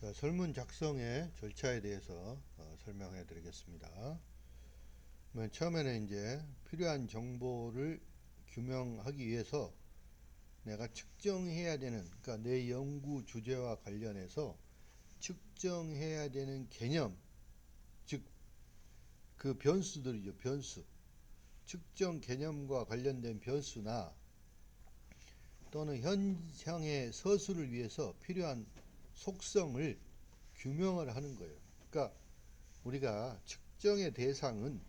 자, 설문 작성의 절차에 대해서 설명해 드리겠습니다. 맨 처음에는 이제 필요한 정보를 규명하기 위해서 내가 측정해야 되는, 그러니까 내 연구 주제와 관련해서 측정해야 되는 개념, 즉 그 변수들이죠, 변수. 측정 개념과 관련된 변수나 또는 현상의 서술을 위해서 필요한 속성을 규명을 하는 거예요. 그러니까 우리가 측정의 대상은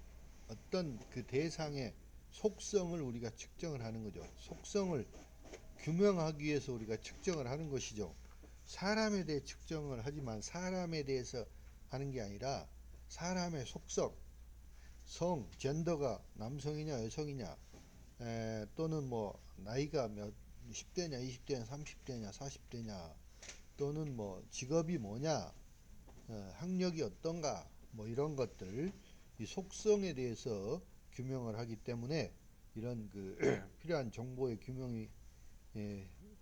어떤 그 대상의 속성을 우리가 측정을 하는 거죠. 속성을 규명하기 위해서 우리가 측정을 하는 것이죠. 사람에 대해 측정을 하지만 사람에 대해서 하는 게 아니라 사람의 속성, 성, 젠더가 남성이냐 여성이냐, 또는 뭐 나이가 몇 10대냐 20대냐 30대냐 40대냐, 또는 뭐 직업이 뭐냐, 학력이 어떤가, 뭐 이런 것들, 이 속성에 대해서 규명을 하기 때문에 이런 그 필요한 정보의 규명이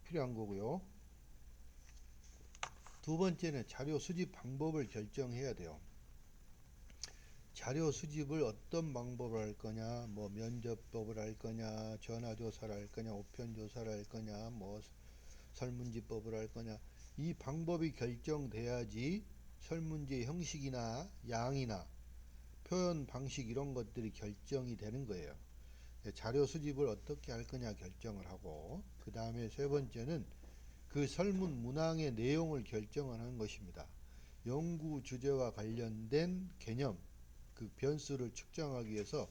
필요한 거고요. 두 번째는 자료 수집 방법을 결정해야 돼요. 자료 수집을 어떤 방법을 할 거냐, 뭐 면접법을 할 거냐, 전화조사를 할 거냐, 우편조사를 할 거냐, 뭐 설문지법을 할 거냐, 이 방법이 결정돼야지 설문지 형식이나 양이나 표현 방식 이런 것들이 결정이 되는 거예요. 자료 수집을 어떻게 할 거냐 결정을 하고, 그 다음에 세 번째는 그 설문 문항의 내용을 결정을 하는 것입니다. 연구 주제와 관련된 개념, 그 변수를 측정하기 위해서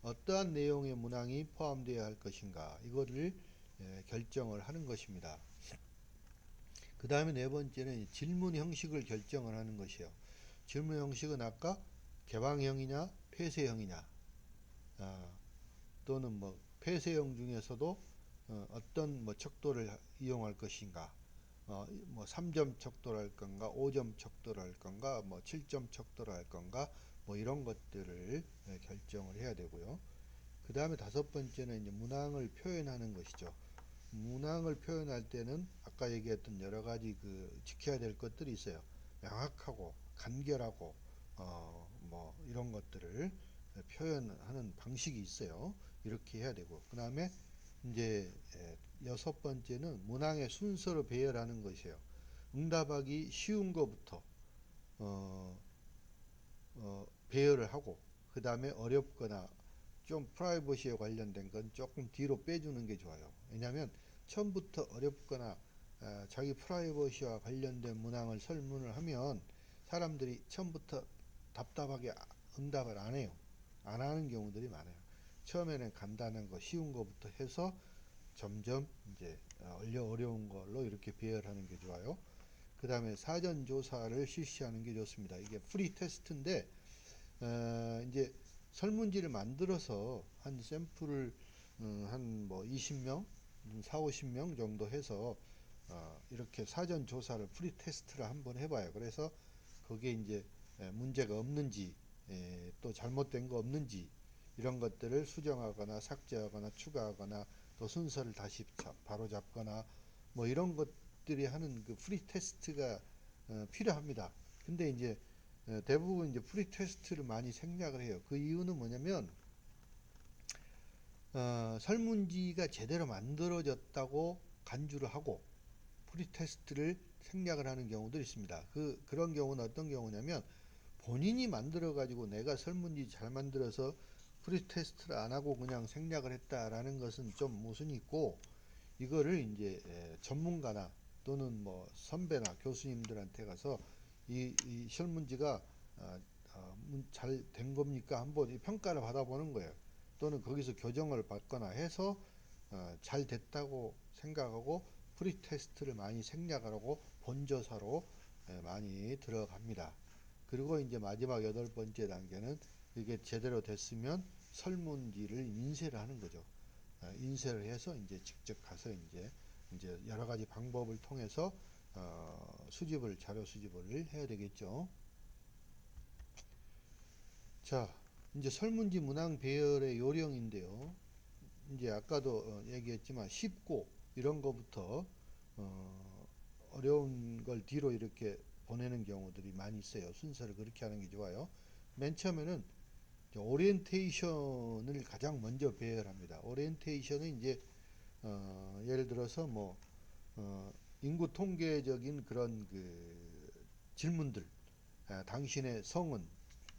어떠한 내용의 문항이 포함되어야 할 것인가, 이거를 결정을 하는 것입니다. 그 다음에 네 번째는 질문 형식을 결정을 하는 것이요. 질문 형식은 아까 개방형이냐 폐쇄형이냐, 또는 뭐 폐쇄형 중에서도 어떤 뭐 척도를 이용할 것인가, 뭐 3점 척도를 할 건가, 5점 척도를 할 건가, 뭐 7점 척도를 할 건가, 뭐 이런 것들을 결정을 해야 되고요. 그 다음에 다섯 번째는 이제 문항을 표현하는 것이죠. 문항을 표현할 때는 아까 얘기했던 여러 가지 그 지켜야 될 것들이 있어요. 명확하고 간결하고 뭐 이런 것들을 표현하는 방식이 있어요. 이렇게 해야 되고, 그 다음에 이제 여섯 번째는 문항의 순서로 배열하는 것이에요. 응답하기 쉬운 것부터 어, 배열을 하고, 그 다음에 어렵거나 좀 프라이버시에 관련된 건 조금 뒤로 빼주는 게 좋아요. 왜냐하면 처음부터 어렵거나 자기 프라이버시와 관련된 문항을 설문을 하면 사람들이 처음부터 답답하게 응답을 안 해요. 안 하는 경우들이 많아요. 처음에는 간단한 거, 쉬운 거부터 해서 점점 이제 어려운 걸로 이렇게 배열하는 게 좋아요. 그 다음에 사전 조사를 실시하는 게 좋습니다. 이게 프리 테스트인데 이제 설문지를 만들어서 한 샘플을 한 뭐 20명, 4, 50명 정도 해서 이렇게 사전 조사를 프리 테스트를 한번 해봐요. 그래서 거기에 이제 문제가 없는지, 또 잘못된 거 없는지, 이런 것들을 수정하거나 삭제하거나 추가하거나 또 순서를 다시 바로 잡거나 뭐 이런 것들이 하는 그 프리 테스트가 필요합니다. 근데 이제 대부분 이제 프리 테스트를 많이 생략을 해요. 그 이유는 뭐냐면 설문지가 제대로 만들어졌다고 간주를 하고 프리 테스트를 생략을 하는 경우도 있습니다. 그런 경우는 어떤 경우냐면 본인이 만들어 가지고 내가 설문지 잘 만들어서 프리 테스트를 안 하고 그냥 생략을 했다라는 것은 좀 모순이 있고, 이거를 이제 전문가나 또는 뭐 선배나 교수님들한테 가서 이 설문지가 잘 된 겁니까 한번 평가를 받아보는 거예요. 또는 거기서 교정을 받거나 해서 잘 됐다고 생각하고 프리 테스트를 많이 생략을 하고 본조사로 많이 들어갑니다. 그리고 이제 마지막 여덟 번째 단계는 이게 제대로 됐으면 설문지를 인쇄를 하는 거죠. 인쇄를 해서 이제 직접 가서 이제 여러 가지 방법을 통해서 자료 수집을 해야 되겠죠. 자, 이제 설문지 문항 배열의 요령인데요. 이제 아까도 얘기했지만 쉽고 이런 거부터 어려운 걸 뒤로 이렇게 보내는 경우들이 많이 있어요. 순서를 그렇게 하는 게 좋아요. 맨 처음에는 오리엔테이션을 가장 먼저 배열합니다. 오리엔테이션은 이제 예를 들어서 뭐 인구 통계적인 그런 그 질문들, 당신의 성은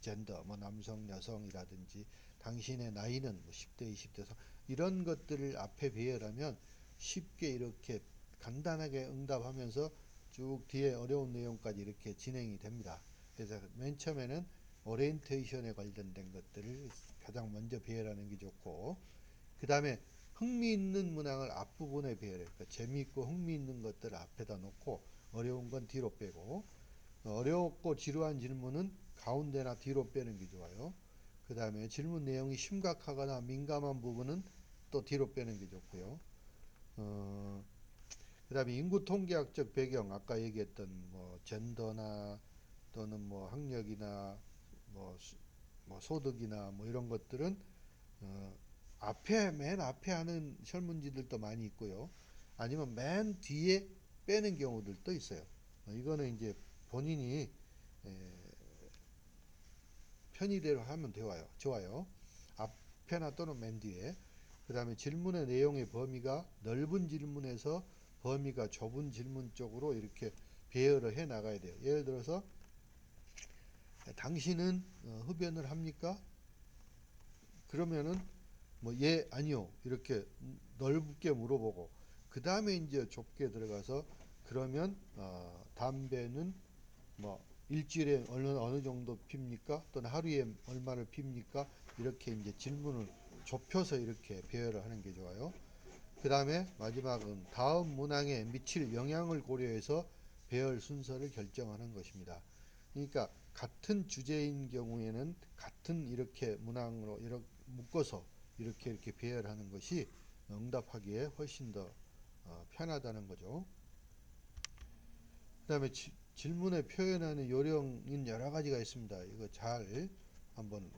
젠더, 뭐 남성, 여성이라든지 당신의 나이는 뭐 10대, 20대, 이런 것들을 앞에 배열하면 쉽게 이렇게 간단하게 응답하면서 쭉 뒤에 어려운 내용까지 이렇게 진행이 됩니다. 그래서 맨 처음에는 오리엔테이션에 관련된 것들을 가장 먼저 배열하는 게 좋고, 그 다음에 흥미있는 문항을 앞부분에 배열해요. 그러니까 재미있고 흥미있는 것들을 앞에다 놓고 어려운 건 뒤로 빼고, 어렵고 지루한 질문은 가운데나 뒤로 빼는 게 좋아요. 그 다음에 질문 내용이 심각하거나 민감한 부분은 또 뒤로 빼는 게 좋고요. 그 다음에 인구 통계학적 배경, 아까 얘기했던 뭐 젠더나 또는 뭐 학력이나 뭐, 뭐 소득이나 뭐 이런 것들은 어, 맨 앞에 하는 설문지들도 많이 있고요. 아니면 맨 뒤에 빼는 경우들도 있어요. 이거는 이제 본인이 편의대로 하면 좋아요. 앞에나 또는 맨 뒤에. 그 다음에 질문의 내용의 범위가 넓은 질문에서 범위가 좁은 질문 쪽으로 이렇게 배열을 해 나가야 돼요. 예를 들어서 당신은 흡연을 합니까? 그러면은 뭐 예, 아니요 이렇게 넓게 물어보고, 그 다음에 이제 좁게 들어가서 그러면 담배는 뭐 일주일에 어느 정도 핍니까? 또는 하루에 얼마를 핍니까? 이렇게 이제 질문을 좁혀서 이렇게 배열을 하는 게 좋아요. 그 다음에 마지막은 다음 문항에 미칠 영향을 고려해서 배열 순서를 결정하는 것입니다. 그러니까 같은 주제인 경우에는 같은 이렇게 문항으로 이렇게 묶어서 이렇게 배열하는 것이 응답하기에 훨씬 더 편하다는 거죠. 그 다음에 질문에 표현하는 요령인 여러 가지가 있습니다. 이거 잘 한번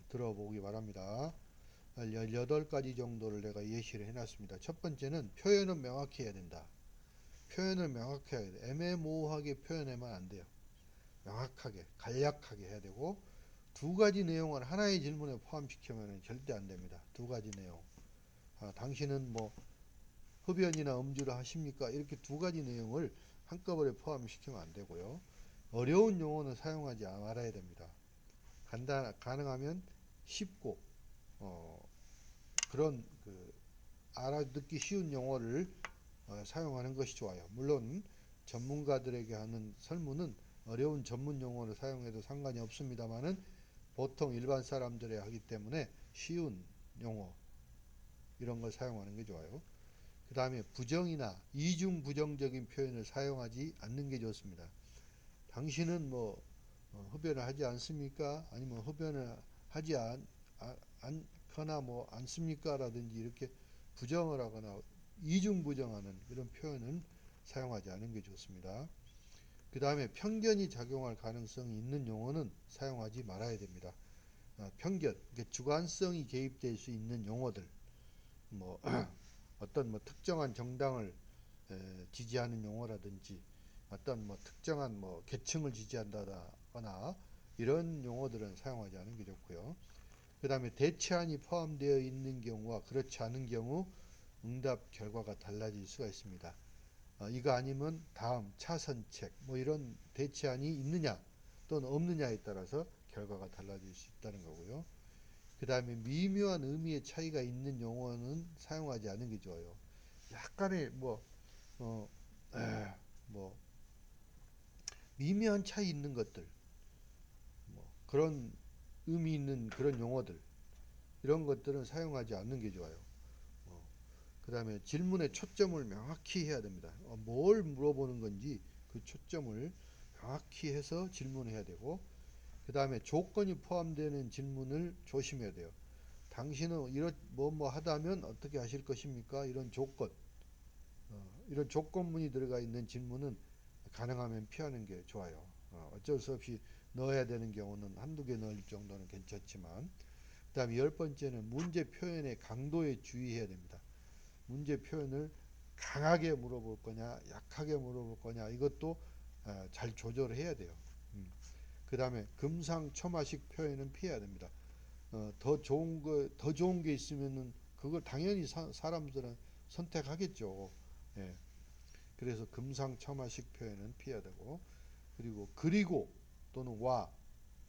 들어보기 바랍니다. 18가지 정도를 내가 예시를 해놨습니다. 첫 번째는 표현은 명확히 해야 된다. 표현을 명확히 해야 돼. 애매모호하게 표현하면 안 돼요. 명확하게, 간략하게 해야 되고, 두 가지 내용을 하나의 질문에 포함시키면 절대 안 됩니다. 두 가지 내용. 당신은 뭐 흡연이나 음주를 하십니까? 이렇게 두 가지 내용을 한꺼번에 포함시키면 안 되고요. 어려운 용어는 사용하지 말아야 됩니다. 가능하면 쉽고 그런 그 알아듣기 쉬운 용어를 사용하는 것이 좋아요. 물론 전문가들에게 하는 설문은 어려운 전문 용어를 사용해도 상관이 없습니다만은 보통 일반 사람들이 하기 때문에 쉬운 용어 이런 걸 사용하는 게 좋아요. 그 다음에 부정이나 이중 부정적인 표현을 사용하지 않는 게 좋습니다. 당신은 뭐 흡연을 하지 않습니까? 아니면 흡연을 하지 않거나 뭐 않습니까? 라든지 이렇게 부정을 하거나 이중 부정하는 이런 표현은 사용하지 않는 게 좋습니다. 그 다음에 편견이 작용할 가능성이 있는 용어는 사용하지 말아야 됩니다. 편견, 주관성이 개입될 수 있는 용어들, 뭐 어떤 뭐 특정한 정당을 지지하는 용어라든지 어떤 뭐 특정한 뭐 계층을 지지한다거나 이런 용어들은 사용하지 않는 게 좋고요. 그 다음에 대체안이 포함되어 있는 경우와 그렇지 않은 경우 응답 결과가 달라질 수가 있습니다. 이거 아니면 다음 차선책 뭐 이런 대체안이 있느냐 또는 없느냐에 따라서 결과가 달라질 수 있다는 거고요. 그 다음에 미묘한 의미의 차이가 있는 용어는 사용하지 않는 게 좋아요. 약간의 어, 뭐 미묘한 차이 있는 것들, 뭐 그런 의미 있는 그런 용어들 이런 것들은 사용하지 않는 게 좋아요. 그 다음에 질문의 초점을 명확히 해야 됩니다. 뭘 물어보는 건지 그 초점을 명확히 해서 질문해야 되고, 그 다음에 조건이 포함되는 질문을 조심해야 돼요. 당신은 뭐 하다면 어떻게 하실 것입니까? 이런 조건, 이런 조건문이 들어가 있는 질문은 가능하면 피하는 게 좋아요. 어쩔 수 없이 넣어야 되는 경우는 한두 개 넣을 정도는 괜찮지만, 그 다음에 10번째는 문제 표현의 강도에 주의해야 됩니다. 문제 표현을 강하게 물어볼 거냐, 약하게 물어볼 거냐, 이것도 잘 조절을 해야 돼요. 그 다음에 금상첨화식 표현은 피해야 됩니다. 더 좋은 게 있으면은 그걸 당연히 사람들은 선택하겠죠. 예. 그래서 금상첨화식 표현은 피해야 되고, 그리고 그리고 또는 와,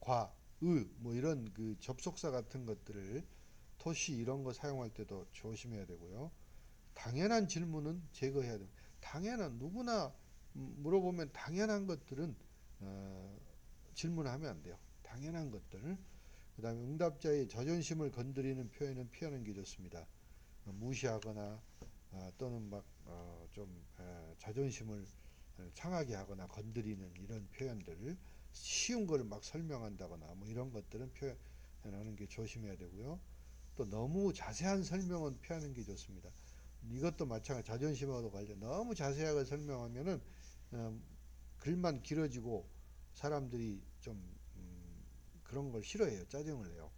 과, 뭐 이런 그 접속사 같은 것들을 토시 이런 거 사용할 때도 조심해야 되고요. 당연한 질문은 제거해야 됩니다. 당연한 누구나 물어보면 당연한 것들은 어, 질문하면 안 돼요. 당연한 것들. 그다음에 응답자의 자존심을 건드리는 표현은 피하는 게 좋습니다. 무시하거나 또는 막좀 자존심을 상하게 하거나 건드리는 이런 표현들, 쉬운 걸 막 설명한다거나 뭐 이런 것들은 표현하는 게 조심해야 되고요. 또 너무 자세한 설명은 피하는 게 좋습니다. 이것도 마찬가지 자존심하고 관련 너무 자세하게 설명하면은 어, 글만 길어지고 사람들이 좀 그런 걸 싫어해요. 짜증을 내요.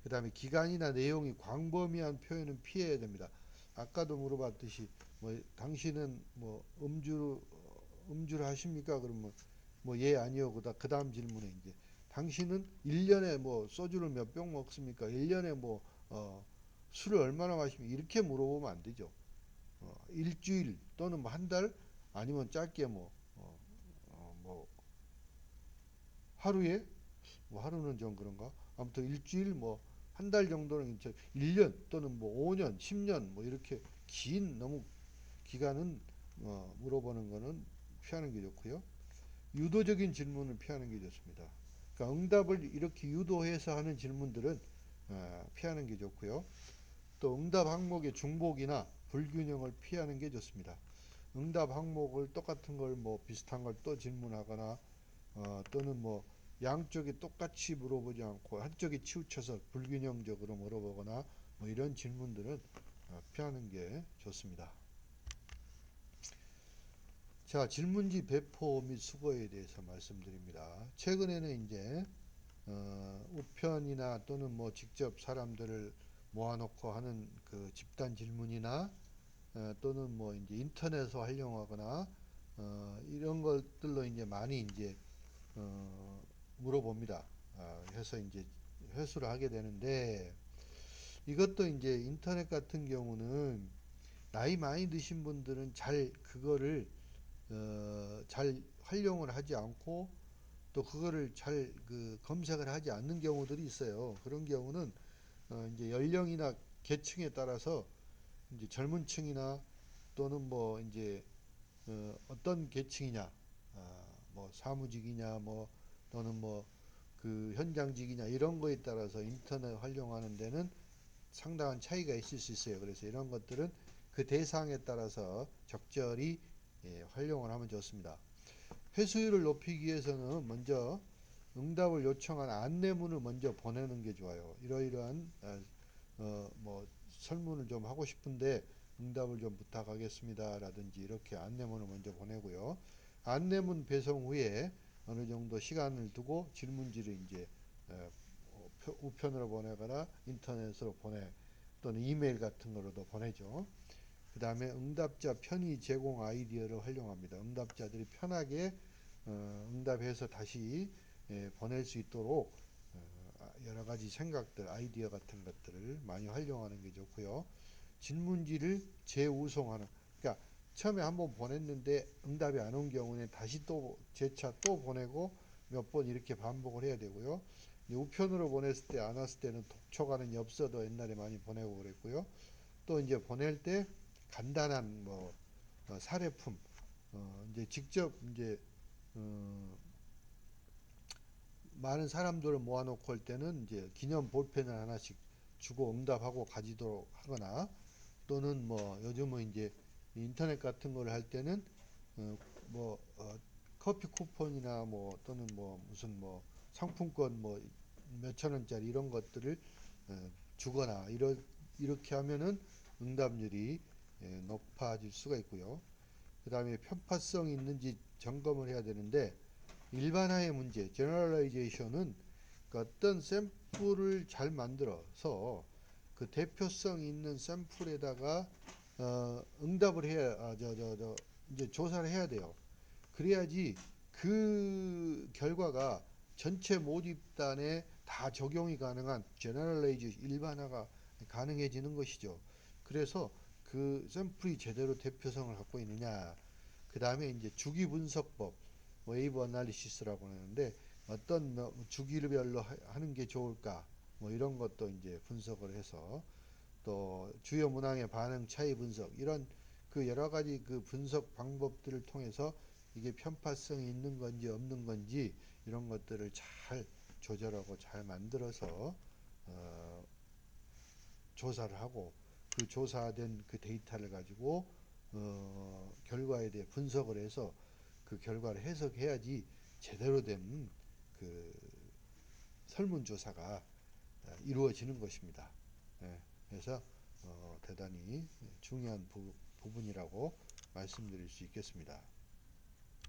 그 다음에 기간이나 내용이 광범위한 표현은 피해야 됩니다. 아까도 물어봤듯이 뭐 당신은 뭐 음주를 하십니까? 그러면 뭐 예 아니요 그 다음 질문에 이제 당신은 1년에 뭐 소주를 몇 병 먹습니까? 1년에 뭐 술을 얼마나 마십니까? 이렇게 물어보면 안 되죠. 일주일 또는 뭐 한 달 아니면 짧게 뭐 하루에 뭐 하루는 좀 그런가? 아무튼 일주일 뭐 한 달 정도는 1년 또는 뭐 5년, 10년 뭐 이렇게 긴 너무 기간은 물어보는 거는 피하는 게 좋고요. 유도적인 질문을 피하는 게 좋습니다. 그러니까 응답을 이렇게 유도해서 하는 질문들은 피하는 게 좋고요. 또 응답 항목의 중복이나 불균형을 피하는 게 좋습니다. 응답 항목을 똑같은 걸 뭐 비슷한 걸 또 질문하거나 또는 뭐 양쪽이 똑같이 물어보지 않고 한쪽이 치우쳐서 불균형적으로 물어보거나 뭐 이런 질문들은 피하는 게 좋습니다. 자, 질문지 배포 및 수거에 대해서 말씀드립니다. 최근에는 이제 우편이나 또는 뭐 직접 사람들을 모아놓고 하는 그 집단 질문이나 또는 뭐 이제 인터넷을 활용하거나 이런 것들로 이제 많이 이제 물어봅니다. 해서 이제 회수를 하게 되는데 이것도 이제 인터넷 같은 경우는 나이 많이 드신 분들은 잘 그거를 잘 활용을 하지 않고 또 그거를 잘 그 검색을 하지 않는 경우들이 있어요. 그런 경우는 이제 연령이나 계층에 따라서 이제 젊은 층이나 또는 뭐 이제 어떤 계층이냐, 뭐 사무직이냐, 뭐 또는 뭐 그 현장직이냐 이런 거에 따라서 인터넷 활용하는 데는 상당한 차이가 있을 수 있어요. 그래서 이런 것들은 그 대상에 따라서 적절히 활용을 하면 좋습니다. 회수율을 높이기 위해서는 먼저 응답을 요청한 안내문을 먼저 보내는 게 좋아요. 이러이러한 뭐 설문을 좀 하고 싶은데 응답을 좀 부탁하겠습니다. 라든지 이렇게 안내문을 먼저 보내고요. 안내문 배송 후에 어느 정도 시간을 두고 질문지를 이제 우편으로 보내거나 인터넷으로 또는 이메일 같은 거로도 보내죠. 그 다음에 응답자 편의 제공 아이디어를 활용합니다. 응답자들이 편하게 응답해서 다시 보낼 수 있도록 여러 가지 생각들, 아이디어 같은 것들을 많이 활용하는 게 좋고요. 질문지를 재우송하는, 그러니까 처음에 한번 보냈는데 응답이 안 온 경우에 다시 또 재차 또 보내고 몇 번 이렇게 반복을 해야 되고요. 우편으로 보냈을 때 안 왔을 때는 독촉하는 엽서도 옛날에 많이 보내고 그랬고요. 또 이제 보낼 때 간단한 뭐 사례품, 이제 직접 이제 어, 많은 사람들을 모아놓고 할 때는 이제 기념 볼펜을 하나씩 주고 응답하고 가지도록 하거나 또는 뭐 요즘은 이제 인터넷 같은 걸 할 때는 어, 뭐 커피 쿠폰이나 뭐 또는 뭐 무슨 뭐 상품권 뭐 몇천 원짜리 이런 것들을 주거나 이렇게 하면은 응답률이 높아질 수가 있고요. 그 다음에 편파성이 있는지 점검을 해야 되는데 일반화의 문제, 제너럴라이제이션은 어떤 샘플을 잘 만들어서 그 대표성 있는 샘플에다가 응답을 해야 이제 조사를 해야 돼요. 그래야지 그 결과가 전체 모집단에 다 적용이 가능한 제너럴레이즈 일반화가 가능해지는 것이죠. 그래서 그 샘플이 제대로 대표성을 갖고 있느냐, 그 다음에 이제 주기 분석법, 웨이브 어널리시스라고 하는데 어떤 주기별로 하는 게 좋을까, 뭐 이런 것도 이제 분석을 해서 또 주요 문항의 반응 차이 분석, 이런 그 여러 가지 그 분석 방법들을 통해서 이게 편파성이 있는 건지 없는 건지 이런 것들을 잘 조절하고 잘 만들어서 어, 조사를 하고, 그 조사된 그 데이터를 가지고 결과에 대해 분석을 해서 그 결과를 해석해야지 제대로 된 그 설문조사가 이루어지는 것입니다. 예, 그래서 대단히 중요한 부분이라고 말씀드릴 수 있겠습니다.